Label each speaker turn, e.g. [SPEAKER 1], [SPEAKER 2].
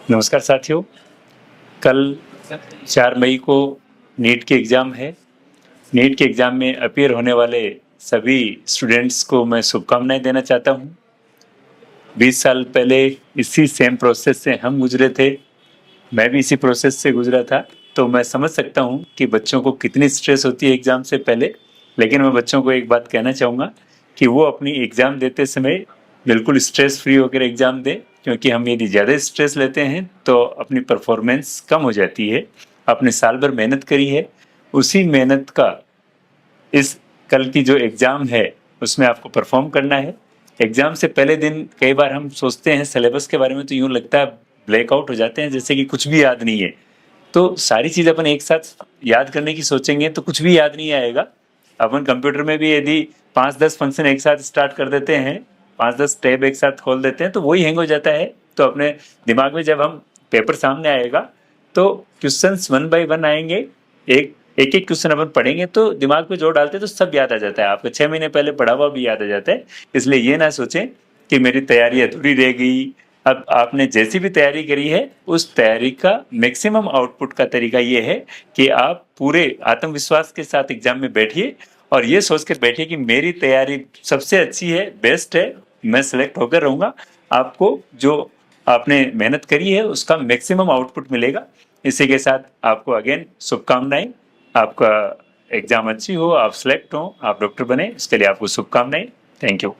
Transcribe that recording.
[SPEAKER 1] नमस्कार साथियों। कल 4 मई को नीट की एग्ज़ाम है। नीट के एग्ज़ाम में अपीयर होने वाले सभी स्टूडेंट्स को मैं शुभकामनाएं देना चाहता हूं। 20 साल पहले इसी सेम प्रोसेस से हम गुजरे थे। मैं भी इसी प्रोसेस से गुजरा था, तो मैं समझ सकता हूं कि बच्चों को कितनी स्ट्रेस होती है एग्ज़ाम से पहले। लेकिन मैं बच्चों को एक बात कहना चाहूँगा कि वो अपनी एग्ज़ाम देते समय बिल्कुल स्ट्रेस फ्री होकर एग्ज़ाम दें, क्योंकि हम यदि ज़्यादा स्ट्रेस लेते हैं तो अपनी परफॉर्मेंस कम हो जाती है। आपने साल भर मेहनत करी है, उसी मेहनत का इस कल की जो एग्ज़ाम है उसमें आपको परफॉर्म करना है। एग्ज़ाम से पहले दिन कई बार हम सोचते हैं सिलेबस के बारे में, तो यूँ लगता है ब्लैकआउट हो जाते हैं, जैसे कि कुछ भी याद नहीं है। तो सारी चीज़ अपन एक साथ याद करने की सोचेंगे तो कुछ भी याद नहीं आएगा। अपन कंप्यूटर में भी यदि 5-10 फंक्शन एक साथ स्टार्ट कर देते हैं, 5-10 टैब एक साथ खोल देते हैं, तो वही हैंग हो जाता है। तो अपने दिमाग में जब हम पेपर सामने आएगा तो क्वेश्चंस 1 बाय 1 आएंगे। एक एक क्वेश्चन अपन पढ़ेंगे तो दिमाग में जो डालते हैं तो सब याद आ जाता है। आपको 6 महीने पहले पढ़ा हुआ भी याद आ जाता है। इसलिए ये ना सोचें कि मेरी तैयारी अधूरी रह गई। अब आपने जैसी भी तैयारी करी है, उस तैयारी का मैक्सिमम आउटपुट का तरीका ये है कि आप पूरे आत्मविश्वास के साथ एग्जाम में बैठिए और ये सोच कर बैठिए कि मेरी तैयारी सबसे अच्छी है, बेस्ट है, मैं सिलेक्ट होकर रहूँगा। आपको जो आपने मेहनत करी है उसका मैक्सिमम आउटपुट मिलेगा। इसी के साथ आपको अगेन शुभकामनाएं। आपका एग्जाम अच्छी हो, आप सिलेक्ट हो, आप डॉक्टर बने, इसके लिए आपको शुभकामनाएं। Thank you.